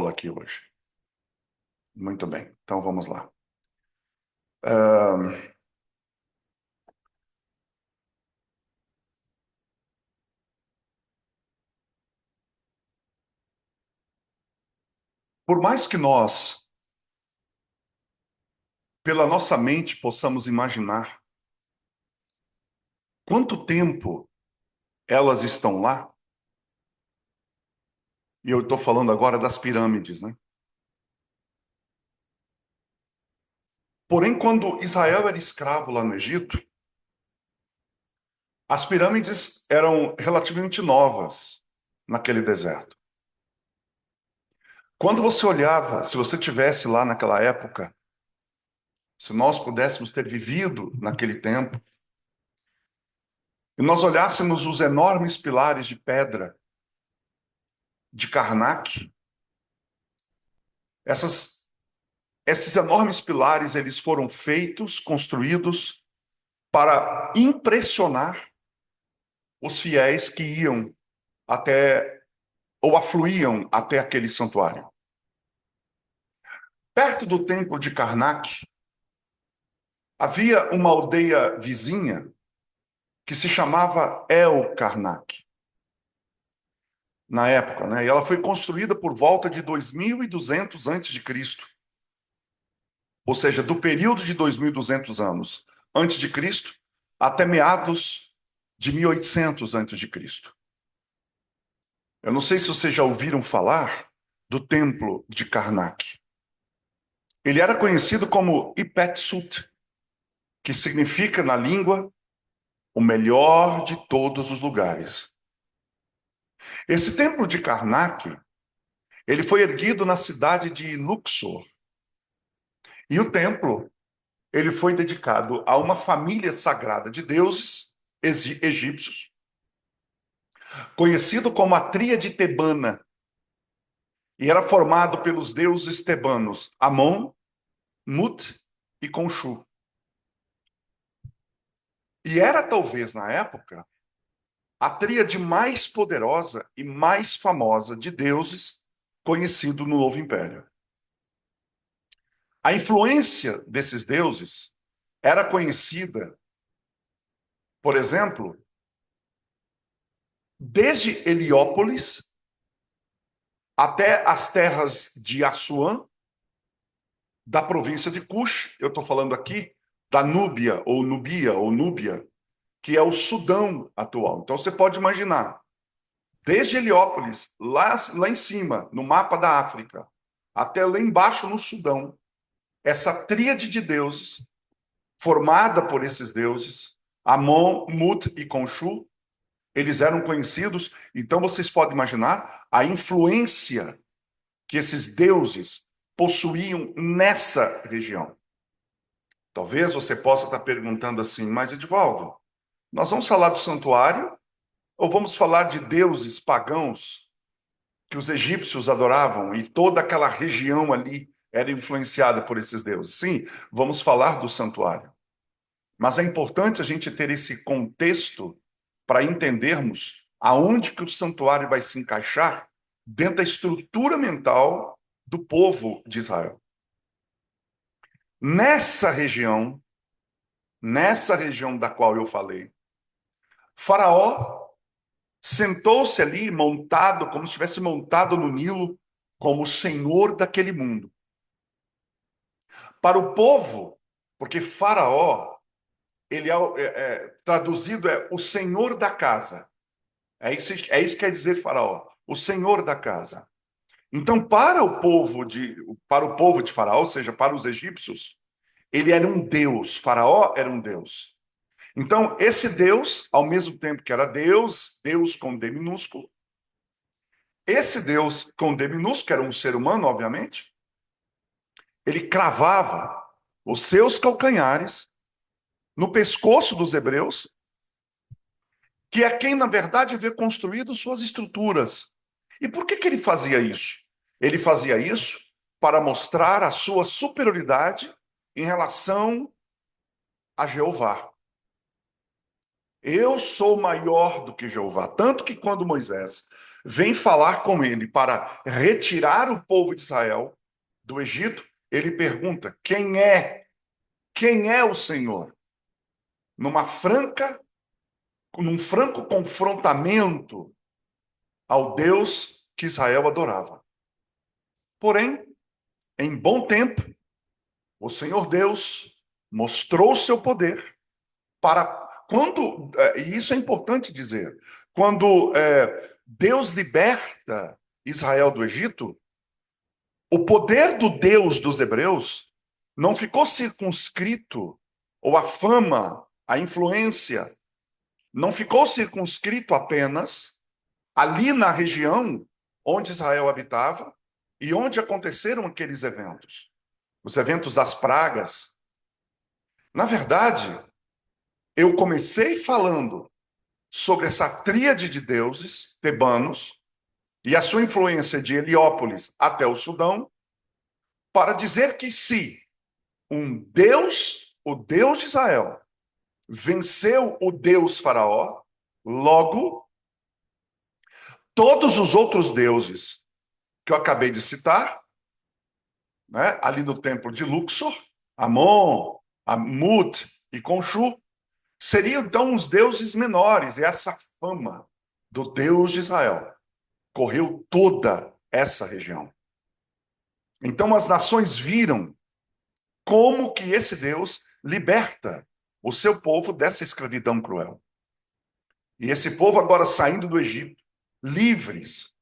aula aqui hoje. Muito bem, então vamos lá. Por mais que nós, pela nossa mente, possamos imaginar quanto tempo elas estão lá, e eu estou falando agora das pirâmides, né? Porém, quando Israel era escravo lá no Egito, as pirâmides eram relativamente novas naquele deserto. Quando você olhava, se você tivesse lá naquela época, se nós pudéssemos ter vivido naquele tempo, e nós olhássemos os enormes pilares de pedra de Karnak, esses enormes pilares, eles foram feitos, construídos para impressionar os fiéis que iam até ou afluíam até aquele santuário. Perto do templo de Karnak, havia uma aldeia vizinha que se chamava El Karnak, na época, né? E ela foi construída por volta de 2200 a.C., ou seja, do período de 2200 anos antes de Cristo até meados de 1800 antes de Cristo. Eu não sei se vocês já ouviram falar do templo de Karnak. Ele era conhecido como Ipet-Sut, que significa na língua o melhor de todos os lugares. Esse templo de Karnak, ele foi erguido na cidade de Luxor. E o templo, ele foi dedicado a uma família sagrada de deuses egípcios, conhecido como a Tríade Tebana, e era formado pelos deuses tebanos Amon, Mut e Khonshu. E era talvez na época a tríade mais poderosa e mais famosa de deuses conhecido no Novo Império. A influência desses deuses era conhecida, por exemplo, desde Heliópolis até as terras de Assuã, da província de Cush. Eu estou falando aqui da Núbia, ou Núbia, que é o Sudão atual. Então você pode imaginar, desde Heliópolis, lá em cima, no mapa da África, até lá embaixo no Sudão, essa tríade de deuses, formada por esses deuses, Amon, Mut e Khonshu, eles eram conhecidos. Então vocês podem imaginar a influência que esses deuses possuíam nessa região. Talvez você possa estar perguntando assim, mas Edivaldo, nós vamos falar do santuário ou vamos falar de deuses pagãos que os egípcios adoravam e toda aquela região ali era influenciada por esses deuses? Sim, vamos falar do santuário. Mas é importante a gente ter esse contexto para entendermos aonde que o santuário vai se encaixar dentro da estrutura mental do povo de Israel. Nessa região da qual eu falei, Faraó sentou-se ali montado, como se estivesse montado no Nilo, como o senhor daquele mundo. Para o povo, porque Faraó, ele traduzido é o senhor da casa. É isso que quer dizer Faraó, o senhor da casa. Então, para o povo de Faraó, ou seja, para os egípcios, ele era um deus. Faraó era um deus. Então, esse Deus, ao mesmo tempo que era Deus, Deus com D minúsculo, esse Deus com D minúsculo, que era um ser humano, obviamente, ele cravava os seus calcanhares no pescoço dos hebreus, que é quem, na verdade, havia construído suas estruturas. E por que ele fazia isso? Ele fazia isso para mostrar a sua superioridade em relação a Jeová. Eu sou maior do que Jeová. Tanto que quando Moisés vem falar com ele para retirar o povo de Israel do Egito, ele pergunta: quem é? Quem é o Senhor? Num franco confrontamento ao Deus que Israel adorava. Porém, em bom tempo, o Senhor Deus mostrou seu poder para quando, e isso é importante dizer, quando Deus liberta Israel do Egito, o poder do Deus dos hebreus não ficou circunscrito, ou a fama, a influência, não ficou circunscrito apenas ali na região onde Israel habitava e onde aconteceram aqueles eventos, os eventos das pragas. Na verdade, eu comecei falando sobre essa tríade de deuses tebanos e a sua influência de Heliópolis até o Sudão, para dizer que se um Deus, o Deus de Israel, venceu o Deus Faraó, logo, todos os outros deuses que eu acabei de citar, né, ali no templo de Luxor, Amon, Amut e Conchu, seriam então os deuses menores, e essa fama do Deus de Israel correu toda essa região. Então as nações viram como que esse Deus liberta o seu povo dessa escravidão cruel. E esse povo agora saindo do Egito, livres,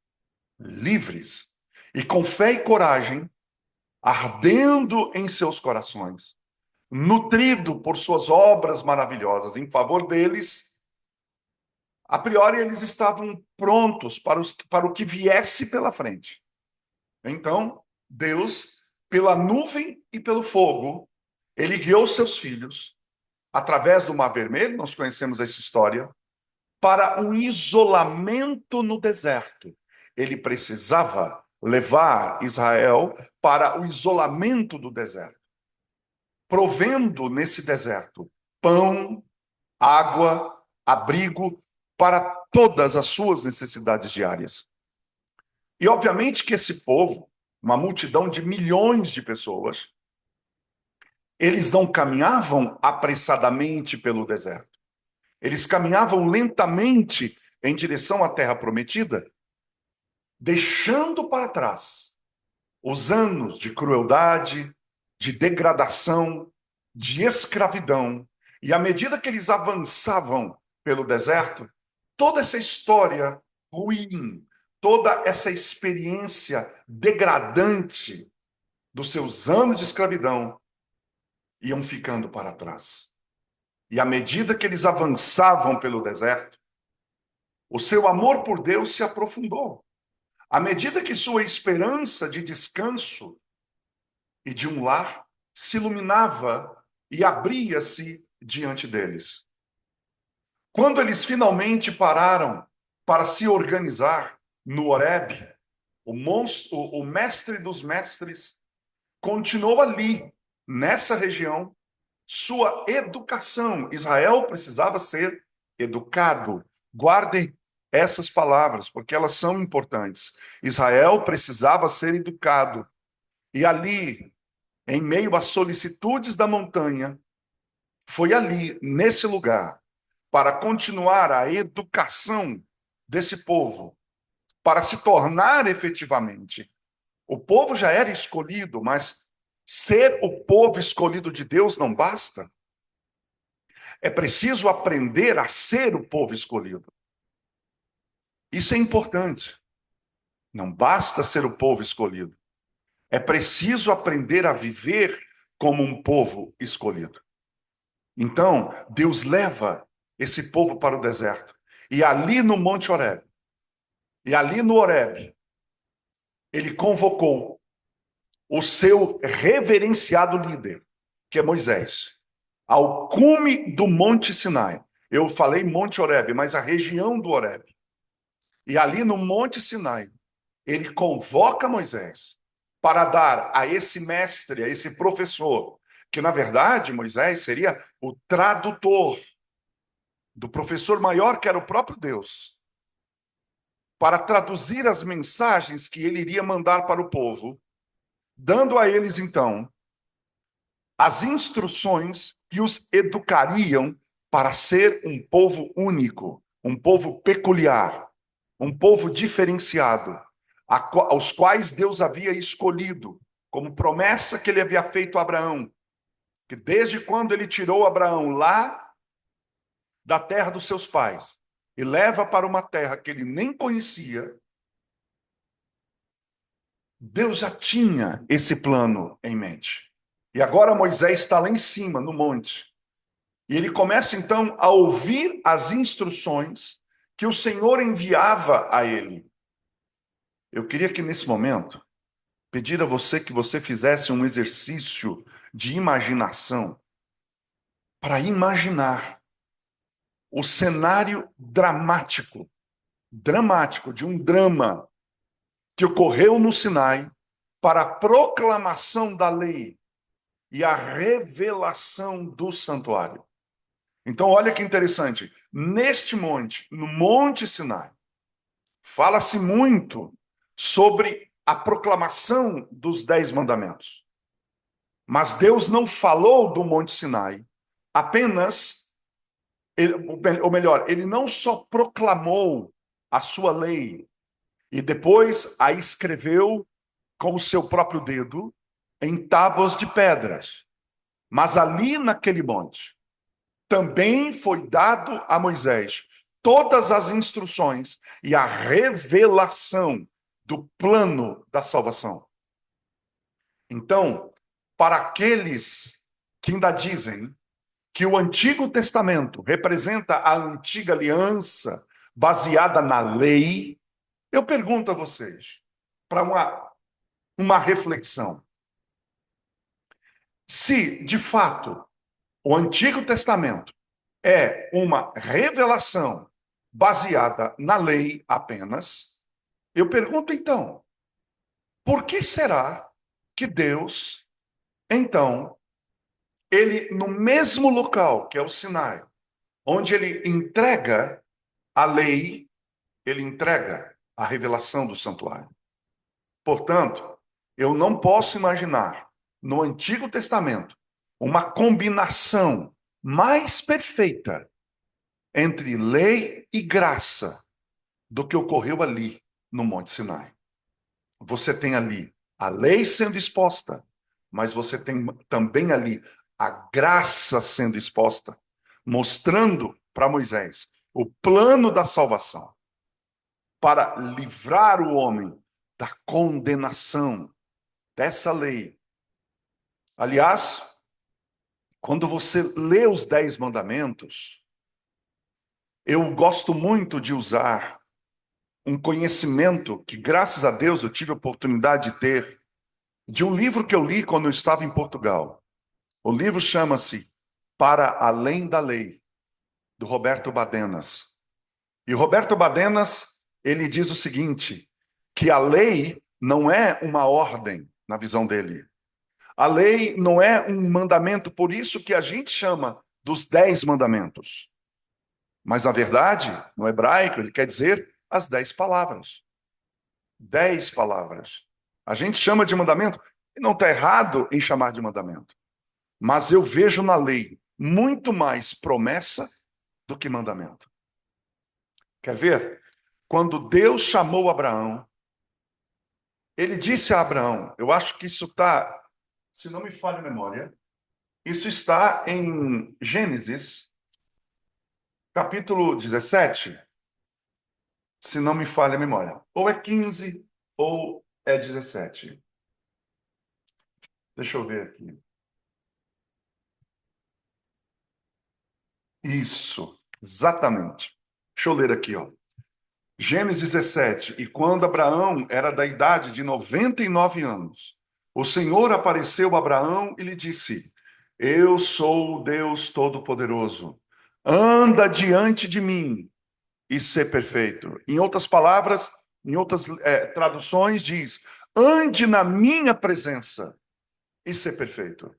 livres, e com fé e coragem, ardendo em seus corações, nutrido por suas obras maravilhosas em favor deles, a priori eles estavam prontos para o que viesse pela frente. Então, Deus, pela nuvem e pelo fogo, ele guiou seus filhos através do Mar Vermelho, nós conhecemos essa história, para um isolamento no deserto. Ele precisava levar Israel para o isolamento do deserto, provendo nesse deserto pão, água, abrigo para todas as suas necessidades diárias. E obviamente que esse povo, uma multidão de milhões de pessoas, eles não caminhavam apressadamente pelo deserto. Eles caminhavam lentamente em direção à terra prometida, deixando para trás os anos de crueldade, de degradação, de escravidão. E à medida que eles avançavam pelo deserto, toda essa história ruim, toda essa experiência degradante dos seus anos de escravidão iam ficando para trás. E à medida que eles avançavam pelo deserto, o seu amor por Deus se aprofundou. À medida que sua esperança de descanso e de um lar se iluminava e abria-se diante deles. Quando eles finalmente pararam para se organizar no Horebe, o mestre dos mestres continuou ali, nessa região, sua educação. Israel precisava ser educado. Guardem essas palavras, porque elas são importantes. Israel precisava ser educado. E ali, em meio às solicitudes da montanha, foi ali, nesse lugar, para continuar a educação desse povo, para se tornar efetivamente. O povo já era escolhido, mas ser o povo escolhido de Deus não basta. É preciso aprender a ser o povo escolhido. Isso é importante. Não basta ser o povo escolhido. É preciso aprender a viver como um povo escolhido. Então, Deus leva esse povo para o deserto. E ali no Monte Horebe, e ali no Horebe, ele convocou o seu reverenciado líder, que é Moisés, ao cume do Monte Sinai. Eu falei Monte Horebe, mas a região do Horebe. E ali no Monte Sinai, ele convoca Moisés para dar a esse mestre, a esse professor, que na verdade Moisés seria o tradutor do professor maior, que era o próprio Deus, para traduzir as mensagens que ele iria mandar para o povo, dando a eles, então, as instruções que os educariam para ser um povo único, um povo peculiar, um povo diferenciado, aos quais Deus havia escolhido, como promessa que ele havia feito a Abraão, que desde quando ele tirou Abraão lá da terra dos seus pais e leva para uma terra que ele nem conhecia, Deus já tinha esse plano em mente. E agora Moisés está lá em cima, no monte. E ele começa então a ouvir as instruções que o Senhor enviava a ele. Eu queria que nesse momento pedir a você que você fizesse um exercício de imaginação para imaginar o cenário dramático de um drama que ocorreu no Sinai para a proclamação da lei e a revelação do santuário. Então, olha que interessante. Neste monte, no Monte Sinai, fala-se muito sobre a proclamação dos 10 mandamentos. Mas Deus não falou do Monte Sinai apenas, ou melhor, ele não só proclamou a sua lei e depois a escreveu com o seu próprio dedo em tábuas de pedras. Mas ali naquele monte também foi dado a Moisés todas as instruções e a revelação do plano da salvação. Então, para aqueles que ainda dizem que o Antigo Testamento representa a antiga aliança baseada na lei, eu pergunto a vocês, para uma reflexão. Se, de fato, o Antigo Testamento é uma revelação baseada na lei apenas, eu pergunto então, por que será que Deus, então, ele no mesmo local, que é o Sinai, onde ele entrega a lei, ele entrega a revelação do santuário? Portanto, eu não posso imaginar no Antigo Testamento uma combinação mais perfeita entre lei e graça do que ocorreu ali no Monte Sinai. Você tem ali a lei sendo exposta, mas você tem também ali a graça sendo exposta, mostrando para Moisés o plano da salvação para livrar o homem da condenação dessa lei. Aliás, quando você lê os 10 mandamentos, eu gosto muito de usar um conhecimento que, graças a Deus, eu tive a oportunidade de ter, de um livro que eu li quando eu estava em Portugal. O livro chama-se Para Além da Lei, do Roberto Badenas. E o Roberto Badenas, ele diz o seguinte, que a lei não é uma ordem, na visão dele. A lei não é um mandamento, por isso que a gente chama dos 10 mandamentos. Mas, na verdade, no hebraico, ele quer dizer as 10 palavras. 10 palavras. A gente chama de mandamento, e não está errado em chamar de mandamento. Mas eu vejo na lei muito mais promessa do que mandamento. Quer ver? Quando Deus chamou Abraão, ele disse a Abraão, eu acho que isso está, se não me falha a memória, isso está em Gênesis, capítulo 17, se não me falha a memória. Ou é 15 ou é 17. Deixa eu ver aqui. Isso, exatamente. Deixa eu ler aqui, ó. Gênesis 17. E quando Abraão era da idade de 99 anos, o Senhor apareceu a Abraão e lhe disse: Eu sou o Deus Todo-Poderoso. Anda diante de mim e ser perfeito. Em outras palavras, em outras traduções, diz: ande na minha presença e ser perfeito.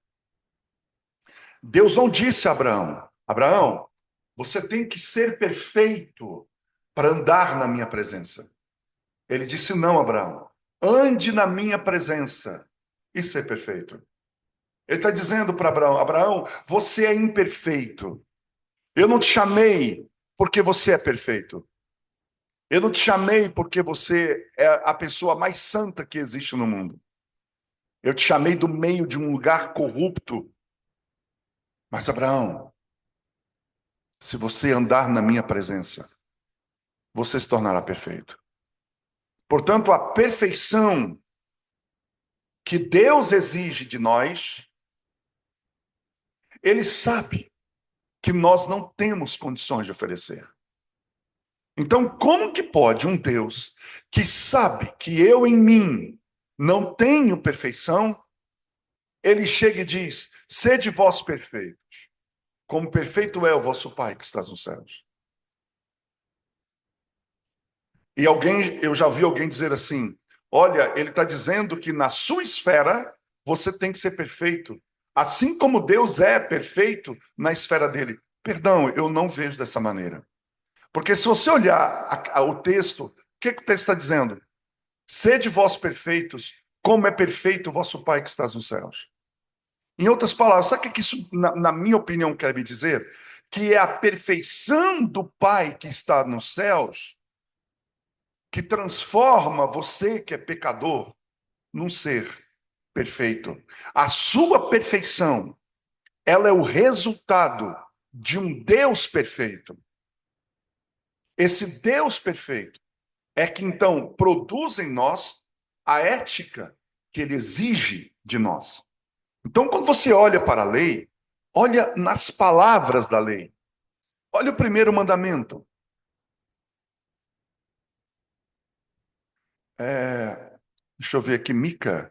Deus não disse a Abraão: Abraão, você tem que ser perfeito para andar na minha presença. Ele disse: não, Abraão, ande na minha presença e ser perfeito. Ele está dizendo para Abraão: Abraão, você é imperfeito. Eu não te chamei porque você é perfeito. Eu não te chamei porque você é a pessoa mais santa que existe no mundo. Eu te chamei do meio de um lugar corrupto. Mas, Abraão, se você andar na minha presença, você se tornará perfeito. Portanto, a perfeição que Deus exige de nós, Ele sabe que nós não temos condições de oferecer. Então, como que pode um Deus que sabe que eu em mim não tenho perfeição, ele chega e diz: sede vós perfeitos, como perfeito é o vosso Pai que estás nos céus. E alguém, eu já vi alguém dizer assim: olha, ele está dizendo que na sua esfera você tem que ser perfeito, assim como Deus é perfeito na esfera dele. Perdão, eu não vejo dessa maneira. Porque se você olhar o texto, o que o texto está dizendo? Sede vós perfeitos, como é perfeito o vosso Pai que estás nos céus. Em outras palavras, sabe o que isso, na minha opinião, quer me dizer? Que é a perfeição do Pai que está nos céus que transforma você, que é pecador, num ser perfeito. A sua perfeição, ela é o resultado de um Deus perfeito. Esse Deus perfeito é que então produz em nós a ética que ele exige de nós. Então, quando você olha para a lei, olha nas palavras da lei. Olha o primeiro mandamento. É, deixa eu ver aqui, Mica.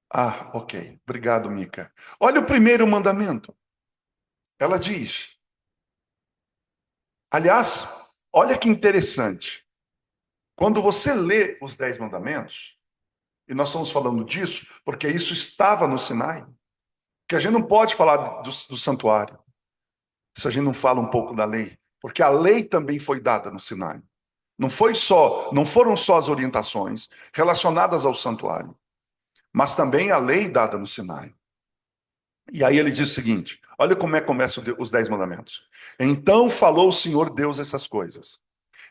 Ah, ok. Obrigado, Mica. Olha o primeiro mandamento. Ela diz. Aliás, olha que interessante. Quando você lê os 10 mandamentos, e nós estamos falando disso, porque isso estava no Sinai, que a gente não pode falar do santuário, se a gente não fala um pouco da lei, porque a lei também foi dada no Sinai. Não foram só as orientações relacionadas ao santuário, mas também a lei dada no Sinai. E aí ele diz o seguinte: olha como é que começam os 10 mandamentos. Então falou o Senhor Deus essas coisas.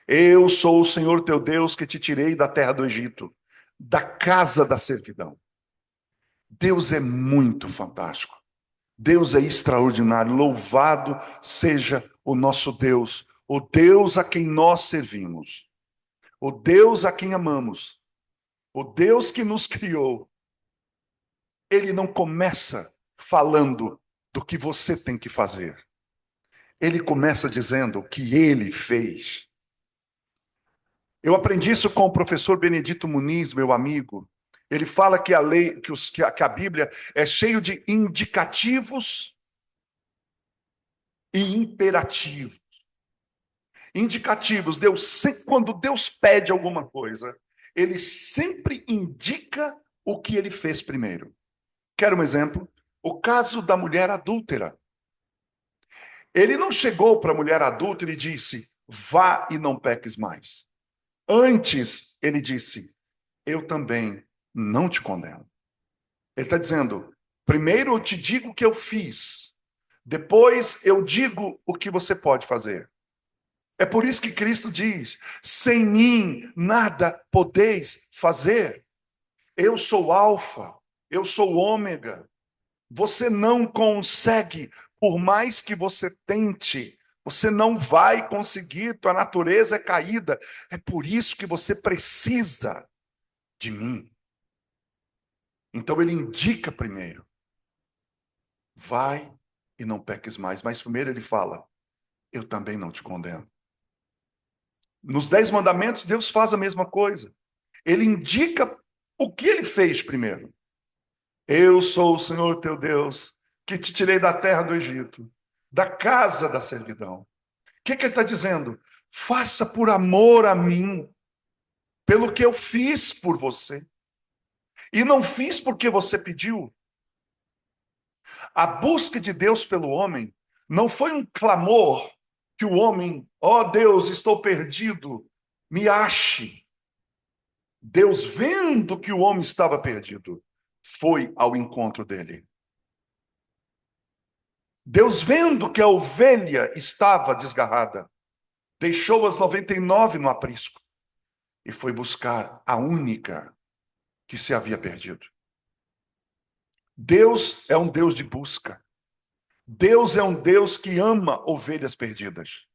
Eu sou o Senhor teu Deus que te tirei da terra do Egito, da casa da servidão. Deus é muito fantástico. Deus é extraordinário. Louvado seja o nosso Deus, o Deus a quem nós servimos, o Deus a quem amamos, o Deus que nos criou. Ele não começa falando do que você tem que fazer. Ele começa dizendo o que ele fez. Eu aprendi isso com o professor Benedito Muniz, meu amigo. Ele fala que a lei, que a Bíblia é cheio de indicativos e imperativos. Indicativos, quando Deus pede alguma coisa, ele sempre indica o que ele fez primeiro. Quer um exemplo? O caso da mulher adúltera. Ele não chegou para a mulher adúltera e disse: vá e não peques mais. Antes, ele disse: eu também não te condeno. Ele está dizendo: primeiro eu te digo o que eu fiz, depois eu digo o que você pode fazer. É por isso que Cristo diz: sem mim nada podeis fazer. Eu sou Alfa, eu sou Ômega. Você não consegue, por mais que você tente, você não vai conseguir, tua natureza é caída. É por isso que você precisa de mim. Então ele indica primeiro: vai e não peques mais. Mas primeiro ele fala: eu também não te condeno. Nos 10 mandamentos, Deus faz a mesma coisa. Ele indica o que ele fez primeiro. Eu sou o Senhor teu Deus, que te tirei da terra do Egito, da casa da servidão. O que ele está dizendo? Faça por amor a mim, pelo que eu fiz por você. E não fiz porque você pediu. A busca de Deus pelo homem não foi um clamor que o homem, ó Deus, estou perdido, me ache. Deus, vendo que o homem estava perdido, foi ao encontro dele. Deus, vendo que a ovelha estava desgarrada, deixou as 99 no aprisco e foi buscar a única que se havia perdido. Deus é um Deus de busca. Deus é um Deus que ama ovelhas perdidas.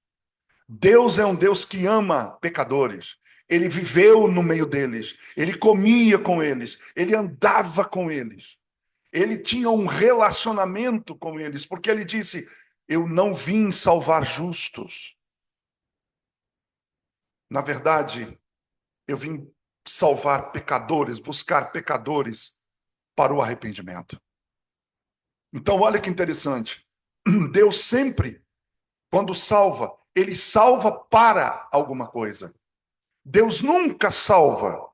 Deus é um Deus que ama pecadores. Ele viveu no meio deles, ele comia com eles, ele andava com eles. Ele tinha um relacionamento com eles, porque ele disse: eu não vim salvar justos. Na verdade, eu vim salvar pecadores, buscar pecadores para o arrependimento. Então, olha que interessante. Deus sempre, quando salva, ele salva para alguma coisa. Deus nunca salva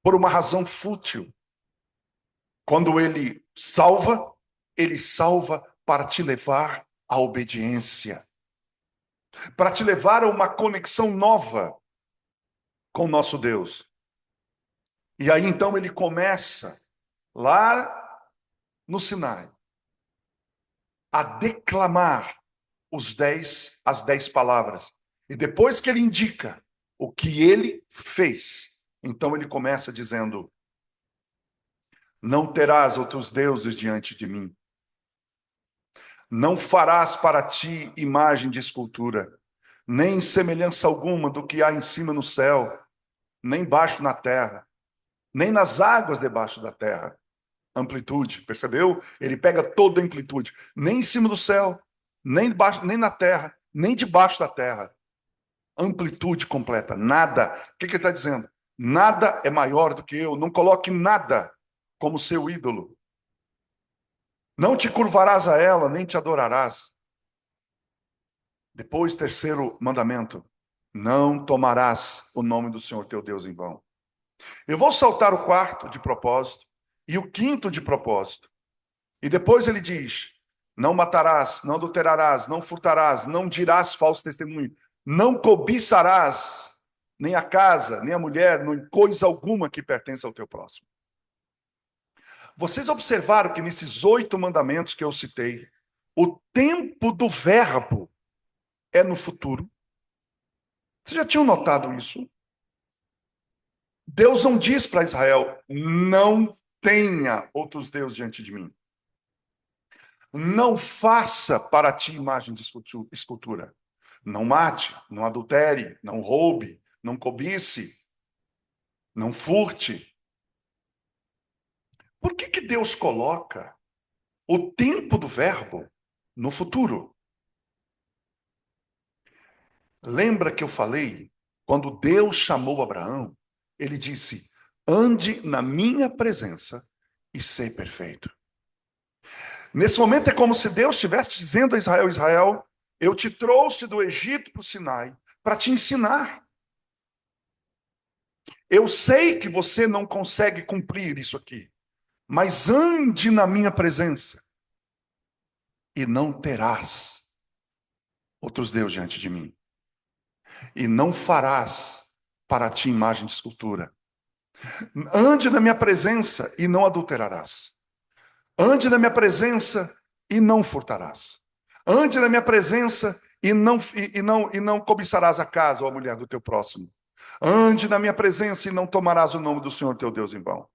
por uma razão fútil. Quando ele salva para te levar à obediência, para te levar a uma conexão nova com o nosso Deus. E aí então ele começa lá no Sinai a declamar as 10 palavras. E depois que ele indica o que ele fez, então ele começa dizendo: não terás outros deuses diante de mim. Não farás para ti imagem de escultura, nem semelhança alguma do que há em cima no céu, nem baixo na terra, nem nas águas debaixo da terra. Amplitude, percebeu? Ele pega toda a amplitude, nem em cima do céu, nem debaixo, nem na terra, nem debaixo da terra. Amplitude completa, nada. O que ele está dizendo? Nada é maior do que eu. Não coloque nada como seu ídolo. Não te curvarás a ela, nem te adorarás. Depois, terceiro mandamento: não tomarás o nome do Senhor teu Deus em vão. Eu vou saltar o quarto de propósito e o quinto de propósito. E depois ele diz: não matarás, não adulterarás, não furtarás, não dirás falso testemunho, não cobiçarás nem a casa, nem a mulher, nem coisa alguma que pertença ao teu próximo. Vocês observaram que nesses 8 mandamentos que eu citei, o tempo do verbo é no futuro? Vocês já tinham notado isso? Deus não diz para Israel: não tenha outros deuses diante de mim. Não faça para ti imagem de escultura. Não mate, não adultere, não roube, não cobice, não furte. Por que Deus coloca o tempo do verbo no futuro? Lembra que eu falei, quando Deus chamou Abraão, ele disse: ande na minha presença e sei perfeito. Nesse momento é como se Deus estivesse dizendo a Israel: Israel, eu te trouxe do Egito para o Sinai para te ensinar. Eu sei que você não consegue cumprir isso aqui, mas ande na minha presença e não terás outros deuses diante de mim. E não farás para ti imagem de escultura. Ande na minha presença e não adulterarás. Ande na minha presença e não furtarás. Ande na minha presença e não cobiçarás a casa ou a mulher do teu próximo. Ande na minha presença e não tomarás o nome do Senhor teu Deus em vão.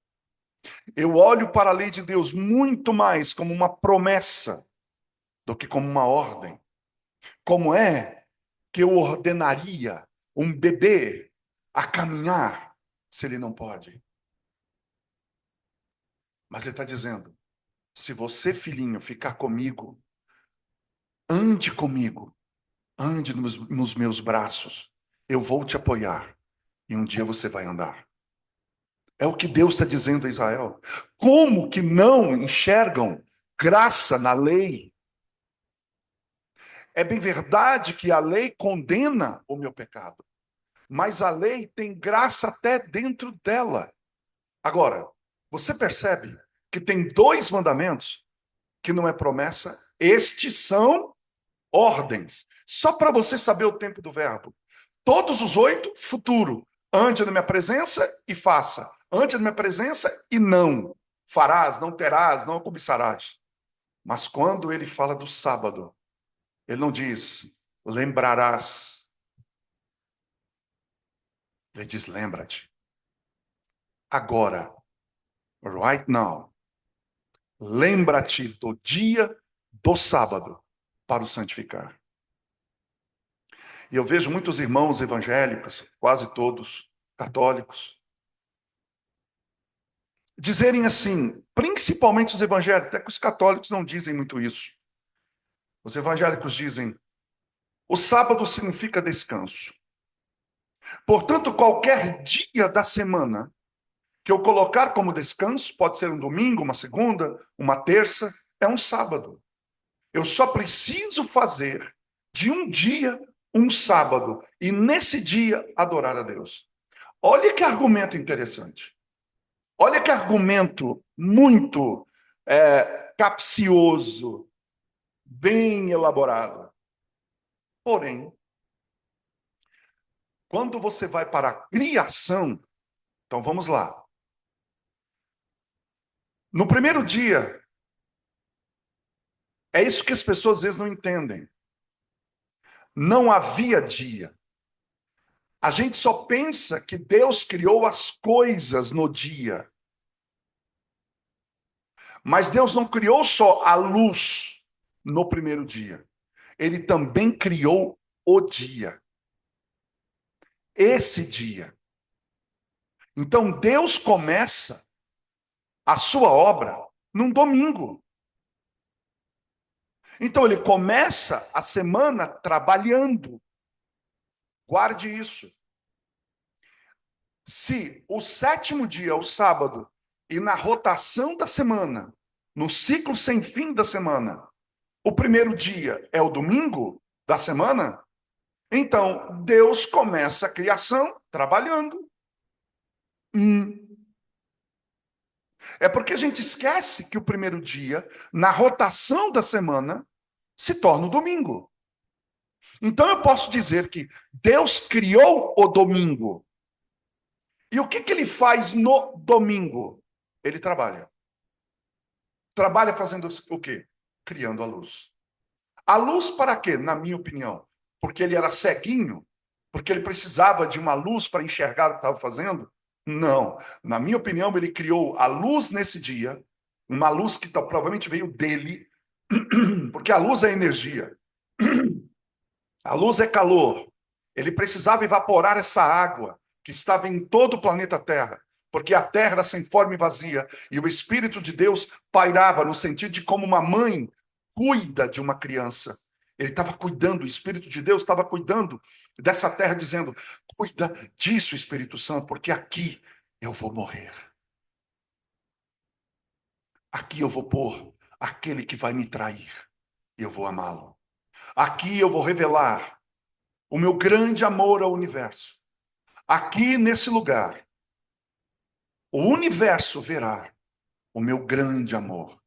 Eu olho para a lei de Deus muito mais como uma promessa do que como uma ordem. Como é que eu ordenaria um bebê a caminhar se ele não pode? Mas ele está dizendo: se você, filhinho, ficar comigo, ande comigo, ande nos meus braços, eu vou te apoiar e um dia você vai andar. É o que Deus está dizendo a Israel. Como que não enxergam graça na lei? É bem verdade que a lei condena o meu pecado, mas a lei tem graça até dentro dela. Agora, você percebe que tem 2 mandamentos que não é promessa, estes são ordens. Só para você saber o tempo do verbo. Todos os 8, futuro. Ante na minha presença e faça. Ante na minha presença e não. Farás, não terás, não cobiçarás. Mas quando ele fala do sábado, ele não diz lembrarás. Ele diz lembra-te. Agora, right now. Lembra-te do dia do sábado para o santificar. E eu vejo muitos irmãos evangélicos, quase todos católicos, dizerem assim, principalmente os evangélicos, até que os católicos não dizem muito isso. Os evangélicos dizem: o sábado significa descanso. Portanto, qualquer dia da semana que eu colocar como descanso, pode ser um domingo, uma segunda, uma terça, é um sábado. Eu só preciso fazer de um dia um sábado e nesse dia adorar a Deus. Olha que argumento interessante. Olha que argumento muito capcioso, bem elaborado. Porém, quando você vai para a criação, então vamos lá. No primeiro dia, é isso que as pessoas às vezes não entendem. Não havia dia. A gente só pensa que Deus criou as coisas no dia. Mas Deus não criou só a luz no primeiro dia. Ele também criou o dia. Esse dia. Então Deus começa a sua obra num domingo. Então ele começa a semana trabalhando. Guarde isso. Se o sétimo dia, o sábado, e na rotação da semana, no ciclo sem fim da semana, o primeiro dia é o domingo da semana, então Deus começa a criação trabalhando. É porque a gente esquece que o primeiro dia, na rotação da semana, se torna o domingo. Então eu posso dizer que Deus criou o domingo. E o que ele faz no domingo? Ele trabalha. Trabalha fazendo o quê? Criando a luz. A luz para quê? Na minha opinião. Porque ele era ceguinho? Porque ele precisava de uma luz para enxergar o que estava fazendo? Não. Na minha opinião, ele criou a luz nesse dia, uma luz que provavelmente veio dele, porque a luz é energia. A luz é calor. Ele precisava evaporar essa água que estava em todo o planeta Terra, porque a Terra era sem forma e vazia, e o Espírito de Deus pairava no sentido de como uma mãe cuida de uma criança. Ele estava cuidando, o Espírito de Deus estava cuidando dessa terra, dizendo: cuida disso, Espírito Santo, porque aqui eu vou morrer. Aqui eu vou pôr aquele que vai me trair, e eu vou amá-lo. Aqui eu vou revelar o meu grande amor ao universo. Aqui nesse lugar, o universo verá o meu grande amor,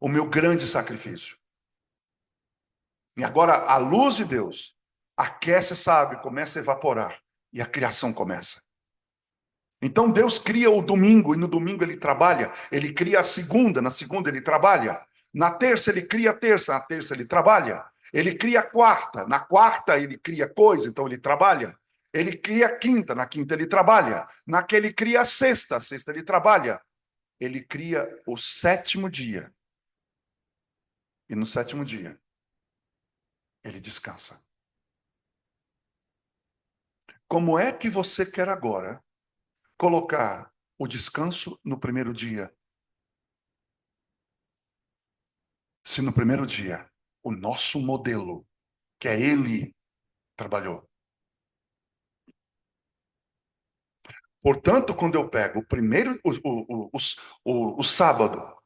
o meu grande sacrifício. E agora a luz de Deus aquece essa água e começa a evaporar. E a criação começa. Então Deus cria o domingo, e no domingo ele trabalha. Ele cria a segunda, na segunda ele trabalha. Na terça ele cria a terça, na terça ele trabalha. Ele cria a quarta, na quarta ele cria coisa, então ele trabalha. Ele cria a quinta, na quinta ele trabalha. Naquele ele cria a sexta ele trabalha. Ele cria o sétimo dia. E no sétimo dia ele descansa. Como é que você quer agora colocar o descanso no primeiro dia? Se no primeiro dia o nosso modelo, que é ele, trabalhou. Portanto, quando eu pego o primeiro, o sábado,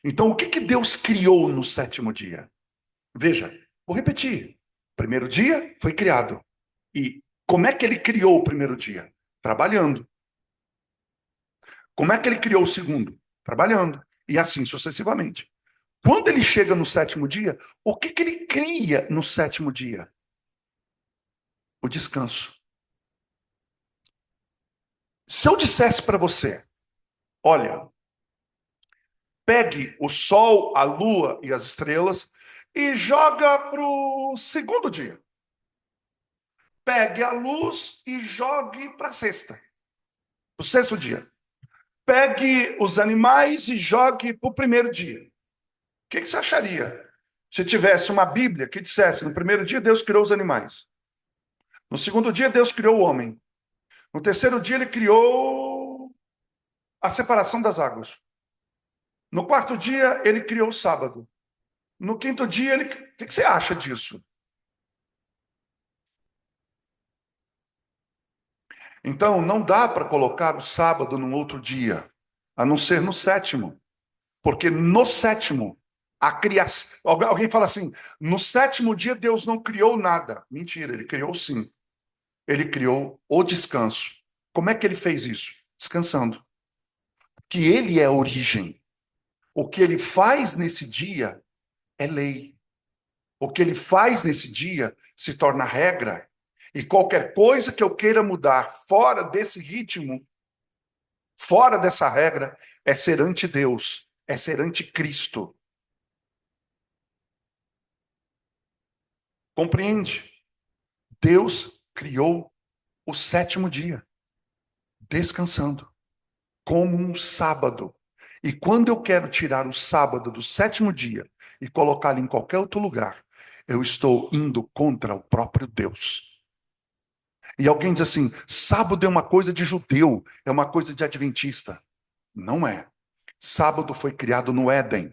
então o que Deus criou no sétimo dia? Veja, vou repetir. Primeiro dia foi criado. E como é que ele criou o primeiro dia? Trabalhando. Como é que ele criou o segundo? Trabalhando. E assim sucessivamente. Quando ele chega no sétimo dia, o que ele cria no sétimo dia? o descanso. Se eu dissesse para você, olha, pegue o sol, a lua e as estrelas e joga para o segundo dia. Pegue a luz e jogue para a sexta, para o sexto dia. Pegue os animais e jogue para o primeiro dia. O que você acharia se tivesse uma Bíblia que dissesse: no primeiro dia Deus criou os animais, no segundo dia Deus criou o homem, no terceiro dia ele criou a separação das águas, no quarto dia ele criou o sábado, no quinto dia ele... O que você acha disso? Então, não dá para colocar o sábado num outro dia, a não ser no sétimo. Porque no sétimo, a criação. Alguém fala assim: no sétimo dia Deus não criou nada. Mentira, ele criou sim. Ele criou o descanso. Como é que ele fez isso? Descansando. Que ele é a origem. O que ele faz nesse dia é lei. O que ele faz nesse dia se torna regra. E qualquer coisa que eu queira mudar fora desse ritmo, fora dessa regra, é ser anti-Deus, é ser anticristo. Compreende? Deus criou o sétimo dia, descansando, como um sábado. E quando eu quero tirar o sábado do sétimo dia e colocá-lo em qualquer outro lugar, eu estou indo contra o próprio Deus. E alguém diz assim: sábado é uma coisa de judeu, é uma coisa de adventista. Não é. Sábado foi criado no Éden.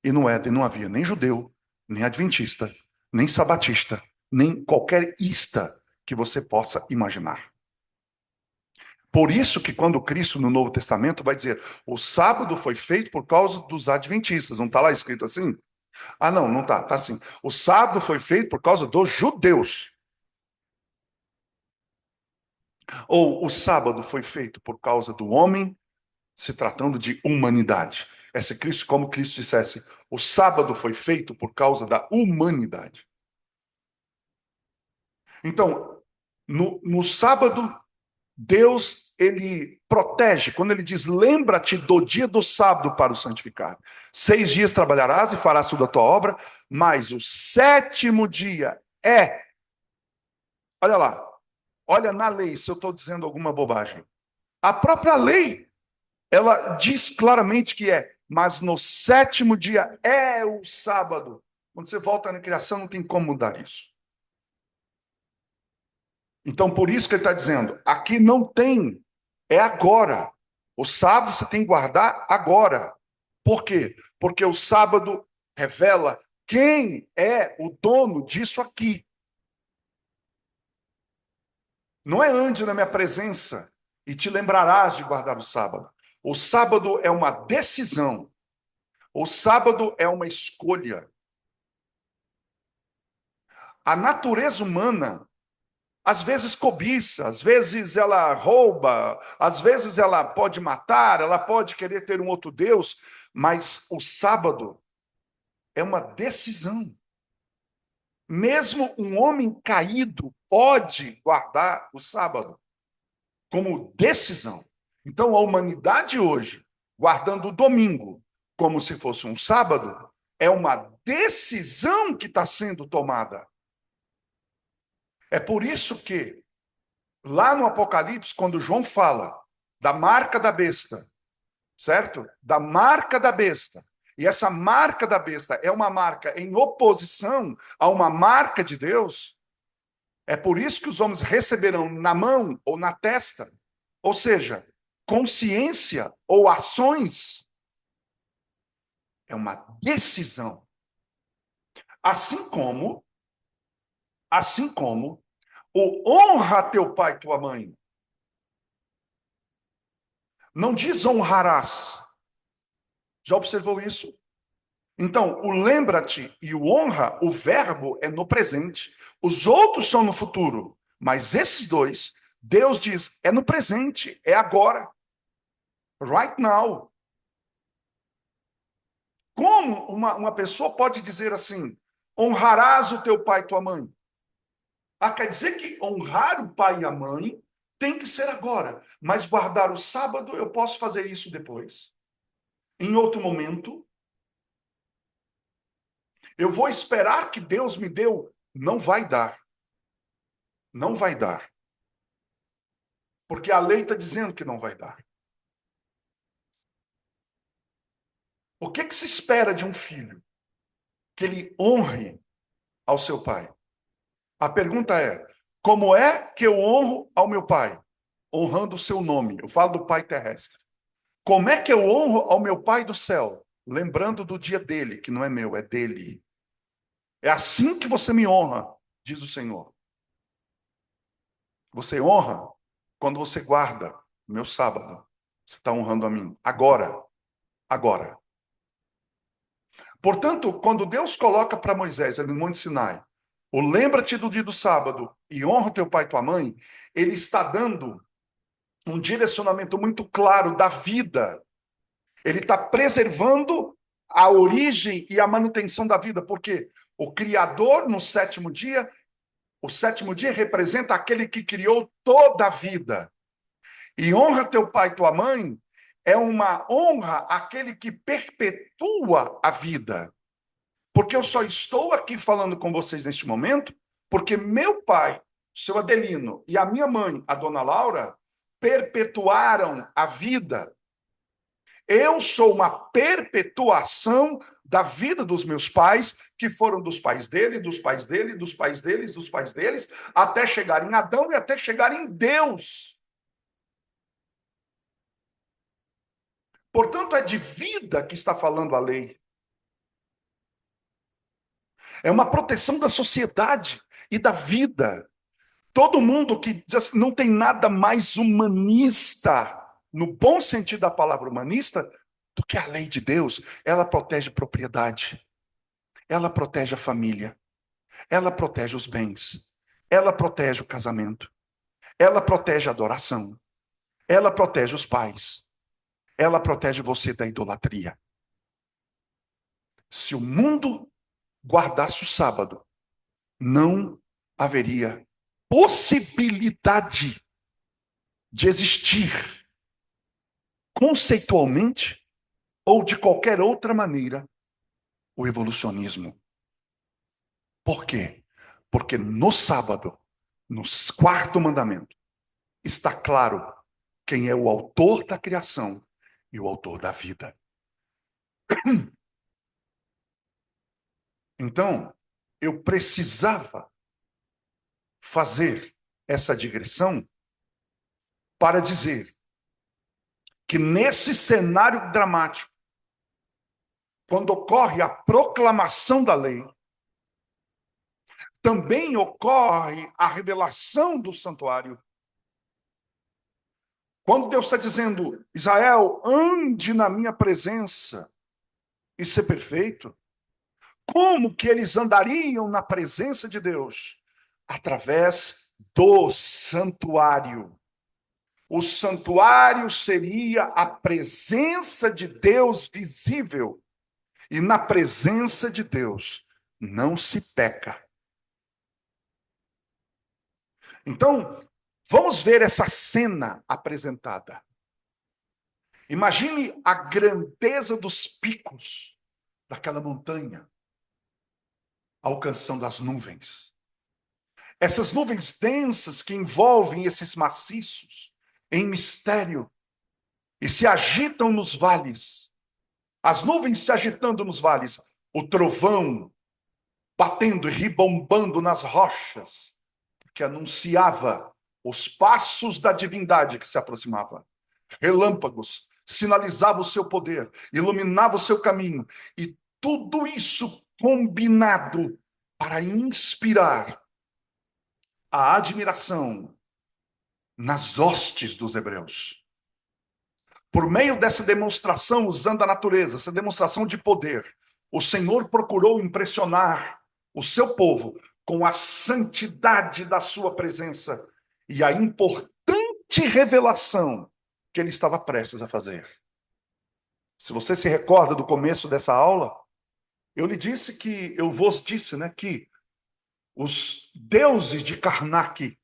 E no Éden não havia nem judeu, nem adventista, nem sabatista, nem qualquer ista que você possa imaginar. Por isso que quando Cristo no Novo Testamento vai dizer: o sábado foi feito por causa dos adventistas, não está lá escrito assim? Ah, não, não está, está assim. O sábado foi feito por causa dos judeus. Ou o sábado foi feito por causa do homem, se tratando de humanidade. É se Cristo, como Cristo dissesse: o sábado foi feito por causa da humanidade. Então, no sábado, Deus, ele protege. Quando ele diz: lembra-te do dia do sábado para o santificar. 6 dias trabalharás e farás toda a tua obra, mas o sétimo dia é... Olha lá, olha na lei se eu estou dizendo alguma bobagem. A própria lei, ela diz claramente que é: mas no sétimo dia é o sábado. Quando você volta na criação, não tem como mudar isso. Então, por isso que ele está dizendo: aqui não tem, é agora. O sábado você tem que guardar agora. Por quê? Porque o sábado revela quem é o dono disso aqui. Não é: ande na minha presença e te lembrarás de guardar o sábado. O sábado é uma decisão. O sábado é uma escolha. A natureza humana às vezes cobiça, às vezes ela rouba, às vezes ela pode matar, ela pode querer ter um outro Deus, mas o sábado é uma decisão. Mesmo um homem caído pode guardar o sábado como decisão. Então, a humanidade hoje, guardando o domingo como se fosse um sábado, é uma decisão que está sendo tomada. É por isso que lá no Apocalipse, quando João fala da marca da besta, certo? Da marca da besta. E essa marca da besta é uma marca em oposição a uma marca de Deus. É por isso que os homens receberão na mão ou na testa, ou seja, consciência ou ações. É uma decisão. Assim como, assim como o honra teu pai e tua mãe. Não diz honrarás. Já observou isso? Então, o lembra-te e o honra, o verbo é no presente. Os outros são no futuro. Mas esses dois, Deus diz, é no presente, é agora. Right now. Como uma pessoa pode dizer assim: honrarás o teu pai e tua mãe? Ah, quer dizer que honrar o pai e a mãe tem que ser agora, mas guardar o sábado eu posso fazer isso depois. Em outro momento, eu vou esperar que Deus me deu. Não vai dar. Não vai dar. Porque a lei está dizendo que não vai dar. O que se espera de um filho? Que ele honre ao seu pai. A pergunta é: como é que eu honro ao meu pai? Honrando o seu nome. Eu falo do pai terrestre. Como é que eu honro ao meu pai do céu? Lembrando do dia dele, que não é meu, é dele. É assim que você me honra, diz o Senhor. Você honra quando você guarda o meu sábado. Você está honrando a mim. Agora. Agora. Portanto, quando Deus coloca para Moisés no Monte Sinai, o lembra-te do dia do sábado e honra teu pai e tua mãe, ele está dando um direcionamento muito claro da vida. Ele está preservando a origem e a manutenção da vida, porque o Criador, no sétimo dia, o sétimo dia representa aquele que criou toda a vida. E honra teu pai e tua mãe é uma honra àquele que perpetua a vida. Porque eu só estou aqui falando com vocês neste momento porque meu pai, o seu Adelino, e a minha mãe, a dona Laura, perpetuaram a vida. Eu sou uma perpetuação da vida dos meus pais, que foram dos pais dele, dos pais dele, dos pais deles, dos pais deles, até chegar em Adão e até chegar em Deus. Portanto, é de vida que está falando a lei. É uma proteção da sociedade e da vida. Todo mundo que diz assim, não tem nada mais humanista, no bom sentido da palavra humanista, do que a lei de Deus. Ela protege propriedade, ela protege a família, ela protege os bens, ela protege o casamento, ela protege a adoração, ela protege os pais, ela protege você da idolatria. Se o mundo guardasse o sábado, não haveria possibilidade de existir conceitualmente ou de qualquer outra maneira o evolucionismo. Por quê? Porque no sábado, no quarto mandamento, está claro quem é o autor da criação e o autor da vida. Então, eu precisava fazer essa digressão para dizer que nesse cenário dramático, quando ocorre a proclamação da lei, também ocorre a revelação do santuário. Quando Deus está dizendo, Israel, ande na minha presença e ser perfeito, como que eles andariam na presença de Deus? Através do santuário. O santuário seria a presença de Deus visível. E na presença de Deus não se peca. Então, vamos ver essa cena apresentada. Imagine a grandeza dos picos daquela montanha, alcançando as nuvens. Essas nuvens densas que envolvem esses maciços em mistério e se agitam nos vales. As nuvens se agitando nos vales, o trovão batendo e ribombando nas rochas, que anunciava os passos da divindade que se aproximava. Relâmpagos sinalizava o seu poder, iluminava o seu caminho, e tudo isso combinado para inspirar a admiração nas hostes dos hebreus. Por meio dessa demonstração, usando a natureza, essa demonstração de poder, o Senhor procurou impressionar o seu povo com a santidade da sua presença e a importante revelação que ele estava prestes a fazer. Se você se recorda do começo dessa aula, eu vos disse, que os deuses de Karnak.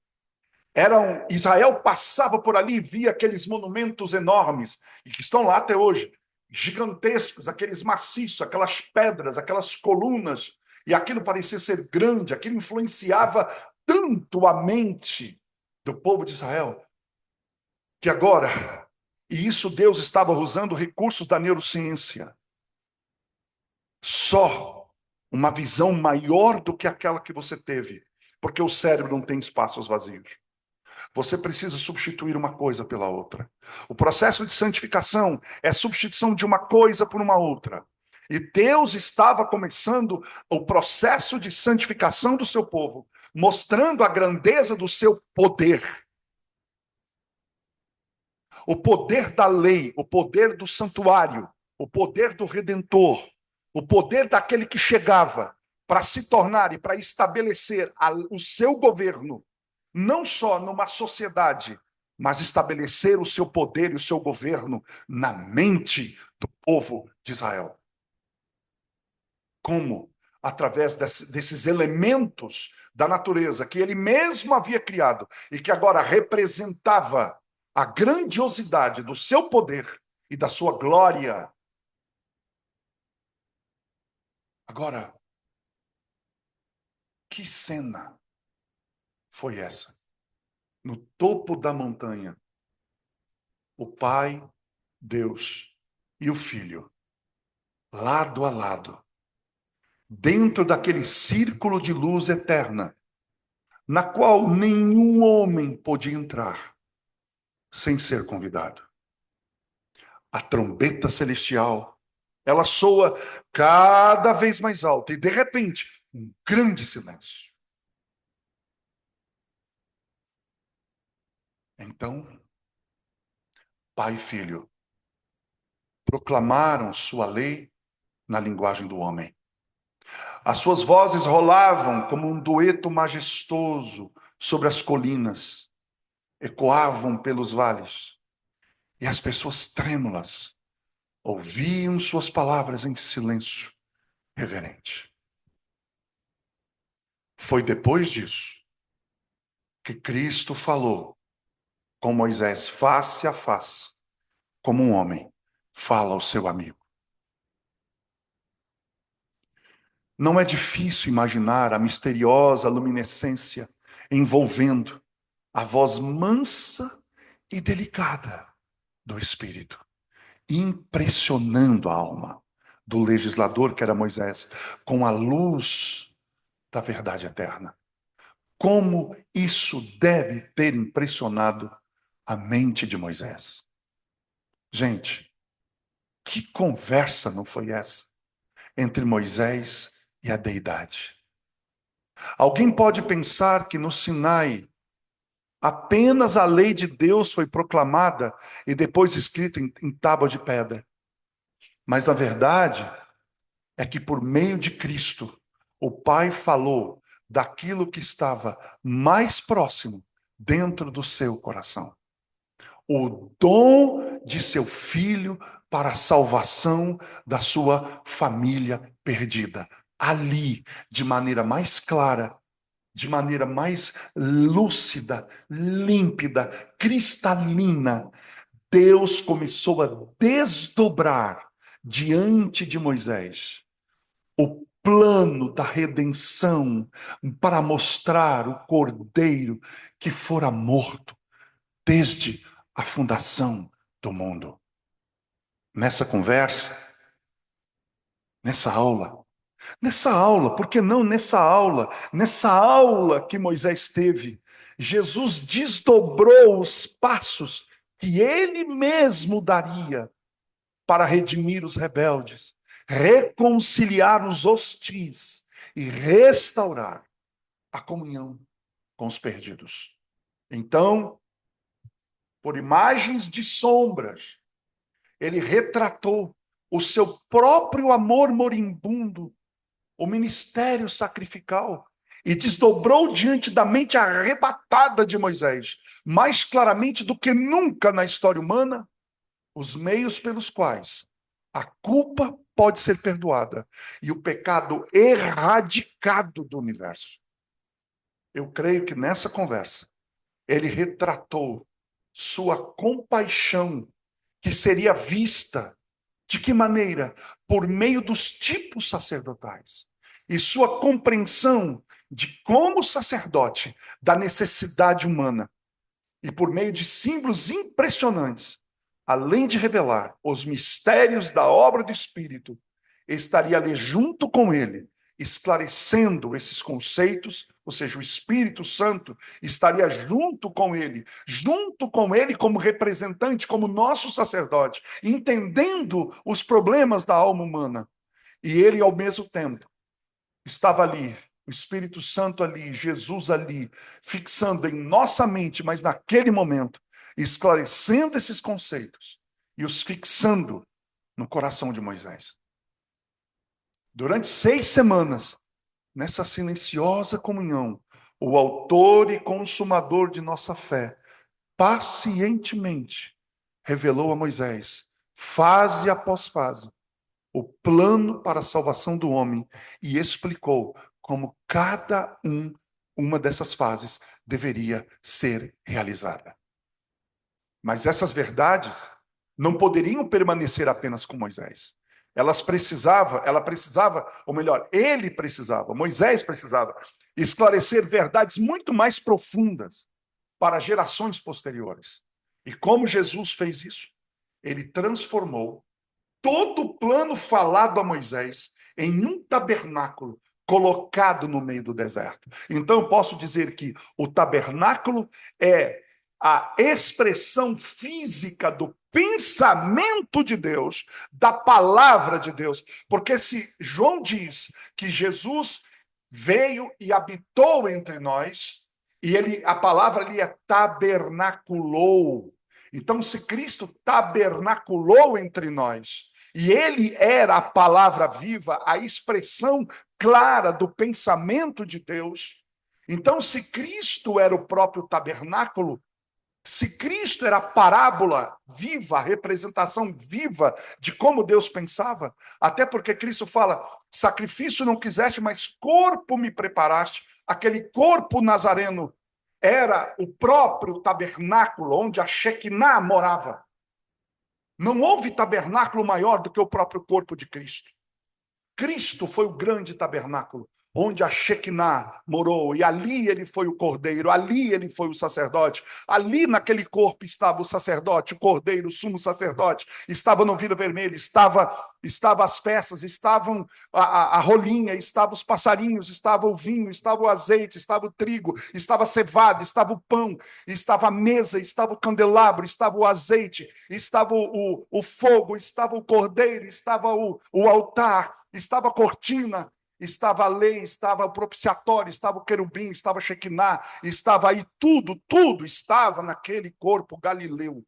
Israel passava por ali e via aqueles monumentos enormes, e que estão lá até hoje, gigantescos, aqueles maciços, aquelas pedras, aquelas colunas, e aquilo parecia ser grande, aquilo influenciava tanto a mente do povo de Israel, que agora, e isso Deus estava usando recursos da neurociência, só uma visão maior do que aquela que você teve, porque o cérebro não tem espaços vazios. Você precisa substituir uma coisa pela outra. O processo de santificação é a substituição de uma coisa por uma outra. E Deus estava começando o processo de santificação do seu povo, mostrando a grandeza do seu poder. O poder da lei, o poder do santuário, o poder do Redentor, o poder daquele que chegava para se tornar e para estabelecer o seu governo, não só numa sociedade, mas estabelecer o seu poder e o seu governo na mente do povo de Israel. Como? Através desses elementos da natureza que ele mesmo havia criado e que agora representava a grandiosidade do seu poder e da sua glória. Agora, que cena foi essa? No topo da montanha, o Pai, Deus e o Filho, lado a lado, dentro daquele círculo de luz eterna, na qual nenhum homem podia entrar sem ser convidado. A trombeta celestial, ela soa cada vez mais alta e, de repente, um grande silêncio. Então, Pai e Filho proclamaram sua lei na linguagem do homem. As suas vozes rolavam como um dueto majestoso sobre as colinas, ecoavam pelos vales, e as pessoas trêmulas ouviam suas palavras em silêncio reverente. Foi depois disso que Cristo falou com Moisés face a face, como um homem fala ao seu amigo. Não é difícil imaginar a misteriosa luminescência envolvendo a voz mansa e delicada do Espírito, impressionando a alma do legislador que era Moisés, com a luz da verdade eterna. Como isso deve ter impressionado a mente de Moisés? Gente, que conversa não foi essa entre Moisés e a deidade? Alguém pode pensar que no Sinai apenas a lei de Deus foi proclamada e depois escrita em tábua de pedra. Mas a verdade é que por meio de Cristo, o Pai falou daquilo que estava mais próximo dentro do seu coração. O dom de seu filho para a salvação da sua família perdida. Ali, de maneira mais clara, de maneira mais lúcida, límpida, cristalina, Deus começou a desdobrar diante de Moisés o plano da redenção para mostrar o cordeiro que fora morto desde a fundação do mundo. Nessa conversa, nessa aula, por que não nessa aula? Nessa aula que Moisés teve, Jesus desdobrou os passos que ele mesmo daria para redimir os rebeldes, reconciliar os hostis e restaurar a comunhão com os perdidos. Então, por imagens de sombras, ele retratou o seu próprio amor moribundo, o ministério sacrificial, e desdobrou diante da mente arrebatada de Moisés, mais claramente do que nunca na história humana, os meios pelos quais a culpa pode ser perdoada e o pecado erradicado do universo. Eu creio que nessa conversa, ele retratou sua compaixão, que seria vista de que maneira? Por meio dos tipos sacerdotais. E sua compreensão de como sacerdote da necessidade humana. E por meio de símbolos impressionantes, além de revelar os mistérios da obra do Espírito, estaria ali junto com ele, esclarecendo esses conceitos, ou seja, o Espírito Santo estaria junto com ele como representante, como nosso sacerdote, entendendo os problemas da alma humana. E ele, ao mesmo tempo, estava ali, o Espírito Santo ali, Jesus ali, fixando em nossa mente, mas naquele momento, esclarecendo esses conceitos e os fixando no coração de Moisés. Durante 6 semanas, nessa silenciosa comunhão, o autor e consumador de nossa fé, pacientemente, revelou a Moisés, fase após fase, o plano para a salvação do homem e explicou como uma dessas fases deveria ser realizada. Mas essas verdades não poderiam permanecer apenas com Moisés. Ela precisava, ou melhor, ele precisava, Moisés precisava esclarecer verdades muito mais profundas para gerações posteriores. E como Jesus fez isso? Ele transformou todo o plano falado a Moisés em um tabernáculo colocado no meio do deserto. Então eu posso dizer que o tabernáculo é a expressão física do pensamento de Deus, da palavra de Deus. Porque se João diz que Jesus veio e habitou entre nós, e a palavra ali é tabernaculou. Então, se Cristo tabernaculou entre nós, e ele era a palavra viva, a expressão clara do pensamento de Deus, então, se Cristo era o próprio tabernáculo, se Cristo era a parábola viva, a representação viva de como Deus pensava, até porque Cristo fala, sacrifício não quiseste, mas corpo me preparaste, aquele corpo nazareno era o próprio tabernáculo onde a Shekinah morava. Não houve tabernáculo maior do que o próprio corpo de Cristo. Cristo foi o grande tabernáculo, onde a Shekinah morou, e ali ele foi o cordeiro, ali ele foi o sacerdote, ali naquele corpo estava o sacerdote, o cordeiro, o sumo sacerdote, estava a novilha vermelha, estava as peças, estavam a rolinha, estavam os passarinhos, estava o vinho, estava o azeite, estava o trigo, estava a cevada, estava o pão, estava a mesa, estava o candelabro, estava o azeite, estava o fogo, estava o cordeiro, estava o altar, estava a cortina, estava a lei, estava o propiciatório, estava o querubim, estava a Shekinah, estava aí tudo estava naquele corpo galileu.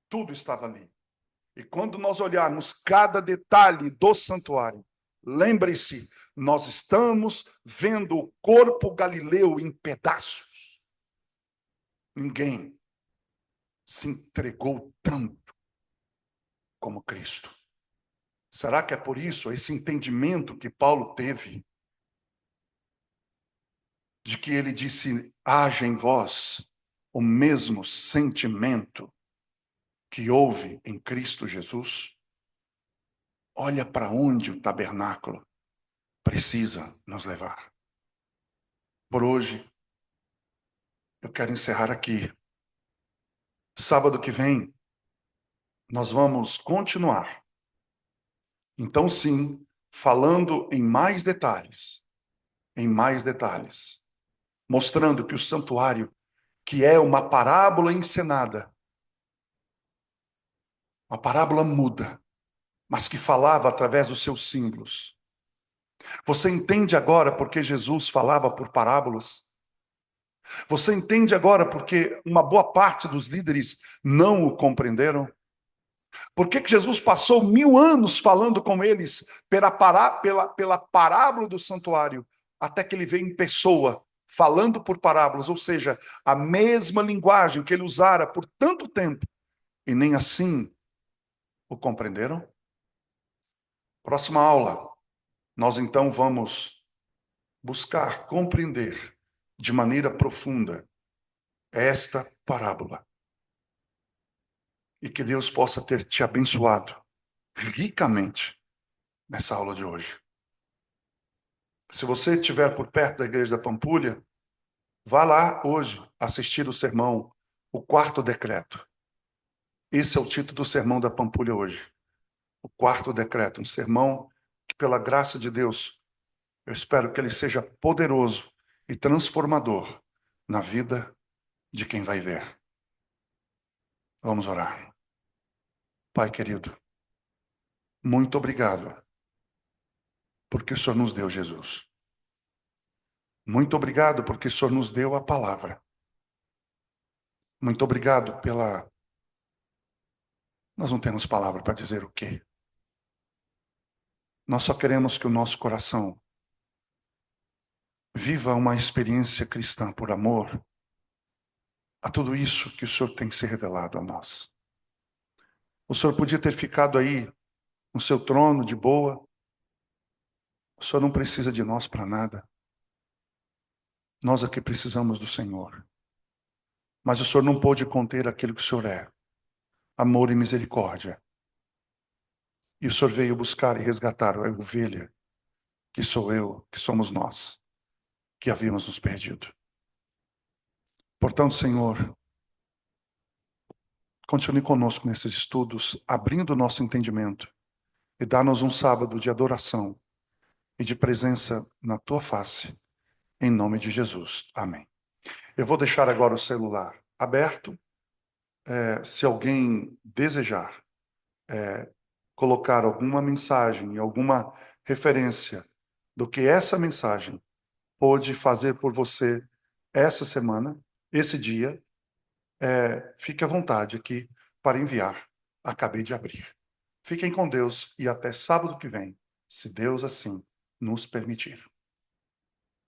Tudo estava ali. E quando nós olharmos cada detalhe do santuário, lembre-se, nós estamos vendo o corpo galileu em pedaços. Ninguém se entregou tanto como Cristo. Será que é por isso esse entendimento que Paulo teve de que ele disse, haja em vós o mesmo sentimento que houve em Cristo Jesus? Olha para onde o tabernáculo precisa nos levar. Por hoje, eu quero encerrar aqui. Sábado que vem, nós vamos continuar. Então, sim, falando em mais detalhes, mostrando que o santuário, que é uma parábola encenada, uma parábola muda, mas que falava através dos seus símbolos. Você entende agora porque Jesus falava por parábolas? Você entende agora porque uma boa parte dos líderes não o compreenderam? Por que Jesus passou 1000 anos falando com eles pela parábola do santuário, até que ele veio em pessoa, falando por parábolas, ou seja, a mesma linguagem que ele usara por tanto tempo, e nem assim o compreenderam? Próxima aula, nós então vamos buscar compreender de maneira profunda esta parábola. E que Deus possa ter te abençoado ricamente nessa aula de hoje. Se você estiver por perto da igreja da Pampulha, vá lá hoje assistir o sermão, o quarto decreto. Esse é o título do sermão da Pampulha hoje. O quarto decreto, um sermão que, pela graça de Deus, eu espero que ele seja poderoso e transformador na vida de quem vai ver. Vamos orar. Pai querido, muito obrigado porque o Senhor nos deu Jesus. Muito obrigado porque o Senhor nos deu a palavra. Muito obrigado pela... Nós não temos palavra para dizer o quê. Nós só queremos que o nosso coração viva uma experiência cristã por amor a tudo isso que o Senhor tem se revelado a nós. O Senhor podia ter ficado aí no seu trono de boa. O Senhor não precisa de nós para nada. Nós aqui precisamos do Senhor. Mas o Senhor não pôde conter aquilo que o Senhor é: amor e misericórdia. E o Senhor veio buscar e resgatar a ovelha, que sou eu, que somos nós, que havíamos nos perdido. Portanto, Senhor, continue conosco nesses estudos, abrindo o nosso entendimento e dá-nos um sábado de adoração e de presença na Tua face, em nome de Jesus. Amém. Eu vou deixar agora o celular aberto. Se alguém desejar colocar alguma mensagem, alguma referência do que essa mensagem pôde fazer por você essa semana, esse dia, fique à vontade aqui para enviar. Acabei de abrir. Fiquem com Deus e até sábado que vem, se Deus assim nos permitir.